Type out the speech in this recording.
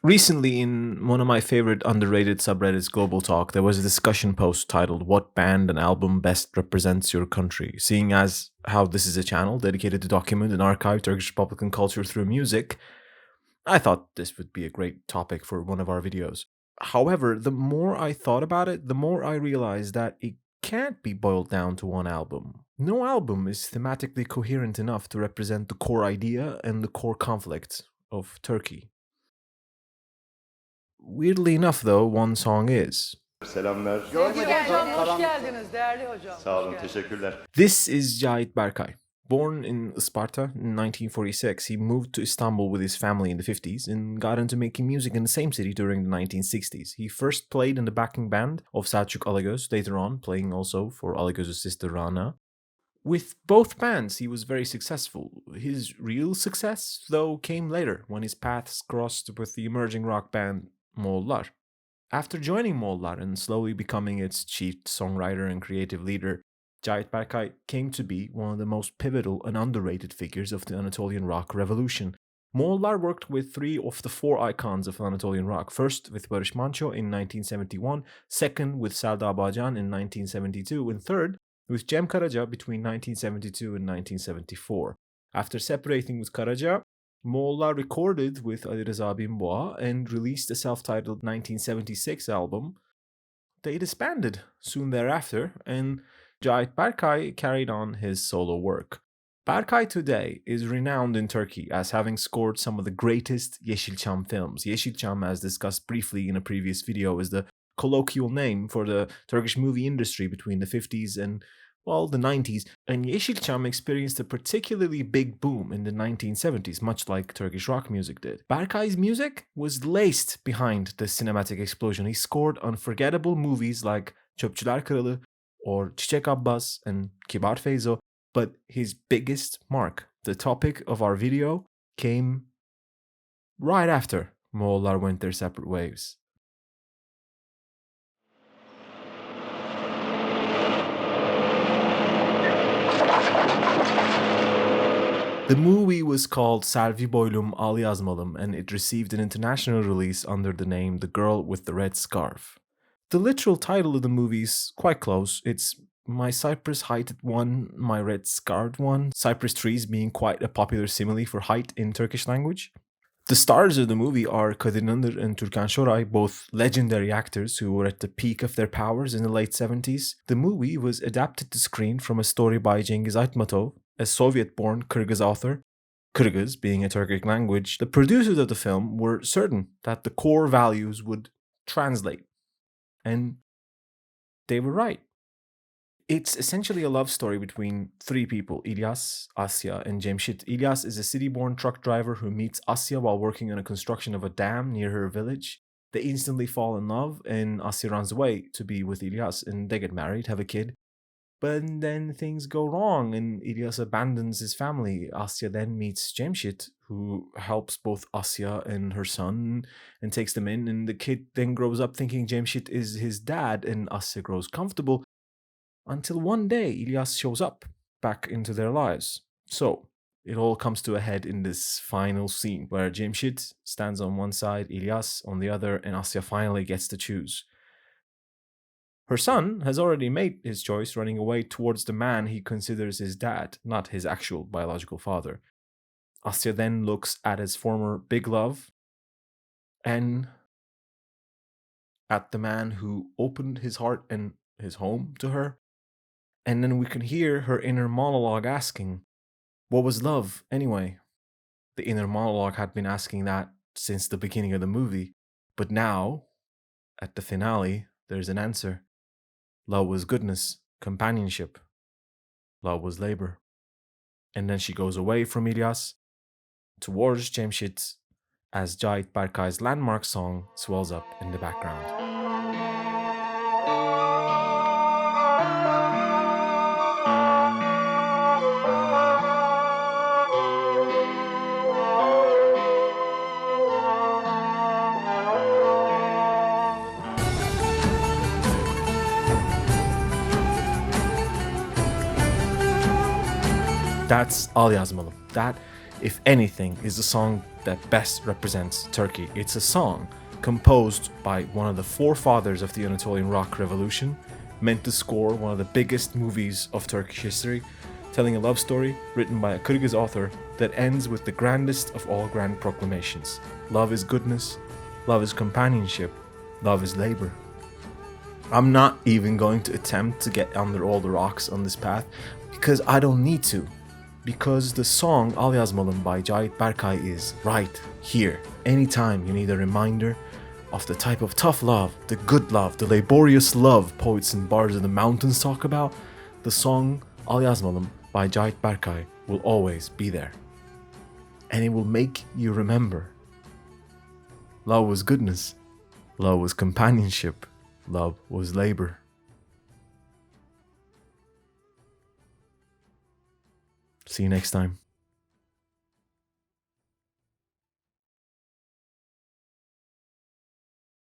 Recently, in one of my favorite underrated subreddits, GlobalTalk, there was a discussion post titled "What band and album best represents your country?" Seeing as how this is a channel dedicated to document and archive Turkish Republican culture through music, I thought this would be a great topic for one of our videos. However, the more I thought about it, the more I realized that it can't be boiled down to one album. No album is thematically coherent enough to represent the core idea and the core conflict of Turkey. Weirdly enough, though, one song is. Selamlar. Hoş geldiniz değerli hocam. Sağ olun, teşekkürler. This is Cahit Berkay. Born in Isparta in 1946, he moved to Istanbul with his family in the 50s and got into making music in the same city during the 1960s. He first played in the backing band of Selçuk Alagöz, later on playing also for Alagöz's sister Rana. With both bands, he was very successful. His real success, though, came later when his paths crossed with the emerging rock band Moğollar. After joining Moğollar and slowly becoming its chief songwriter and creative leader, Cahit Berkay came to be one of the most pivotal and underrated figures of the Anatolian rock revolution. Moğollar worked with three of the four icons of Anatolian rock. First with Barış Manço in 1971, second with Selda Bağcan in 1972, and third with Cem Karaca between 1972 and 1974. After separating with Karaca, Moğollar recorded with Ali Rıza Binboğa and released a self-titled 1976 album. They disbanded soon thereafter, and Cahit Berkay carried on his solo work. Berkay today is renowned in Turkey as having scored some of the greatest Yeşilçam films. Yeşilçam, as discussed briefly in a previous video, is the colloquial name for the Turkish movie industry between the 50s and, well, the 90s, and Yeşilçam experienced a particularly big boom in the 1970s, much like Turkish rock music did. Berkay's music was laced behind the cinematic explosion. He scored unforgettable movies like Çöpçüler Kralı or Çiçek Abbas and Kibar Feyzo, but his biggest mark, the topic of our video, came right after Moğollar went their separate ways. The movie was called Selvi Boylum Alyazmalım, and it received an international release under the name The Girl with the Red Scarf. The literal title of the movie is quite close. It's My Cypress Heighted One, My Red Scarred One, cypress trees being quite a popular simile for height in Turkish language. The stars of the movie are Kadir İnanır and Türkan Şoray, both legendary actors who were at the peak of their powers in the late 70s. The movie was adapted to screen from a story by Cengiz Aytmatov, a Soviet-born Kyrgyz author. Kyrgyz being a Turkic language, the producers of the film were certain that the core values would translate. And they were right. It's essentially a love story between three people, İlyas, Asya, and Cemşit. İlyas is a city-born truck driver who meets Asya while working on a construction of a dam near her village. They instantly fall in love, and Asya runs away to be with İlyas, and they get married, have a kid. But then things go wrong, and İlyas abandons his family. Asya then meets Cemşit, who helps both Asya and her son and takes them in, and the kid then grows up thinking Cemşit is his dad, and Asya grows comfortable. Until one day, İlyas shows up back into their lives. So, it all comes to a head in this final scene where Cemşit stands on one side, İlyas on the other, and Asya finally gets to choose. Her son has already made his choice, running away towards the man he considers his dad, not his actual biological father. Asya then looks at his former big love and at the man who opened his heart and his home to her. And then we can hear her inner monologue asking, what was love anyway? The inner monologue had been asking that since the beginning of the movie, but now, at the finale, there's an answer. Love was goodness, companionship. Love was labor. And then she goes away from İlyas towards Cemşit as Cahit Berkay's landmark song swells up in the background. That's Alyazmalım. That if anything, is the song that best represents Turkey. It's a song composed by one of the forefathers of the Anatolian rock revolution, meant to score one of the biggest movies of Turkish history, telling a love story written by a Kyrgyz author that ends with the grandest of all grand proclamations. Love is goodness, love is companionship, love is labor. I'm not even going to attempt to get under all the rocks on this path because I don't need to. Because the song Alyazmalım by Cahit Berkay is right here. Anytime you need a reminder of the type of tough love, the good love, the laborious love poets and bards of the mountains talk about, the song Alyazmalım by Cahit Berkay will always be there. And it will make you remember. Love was goodness. Love was companionship. Love was labor. See you next time.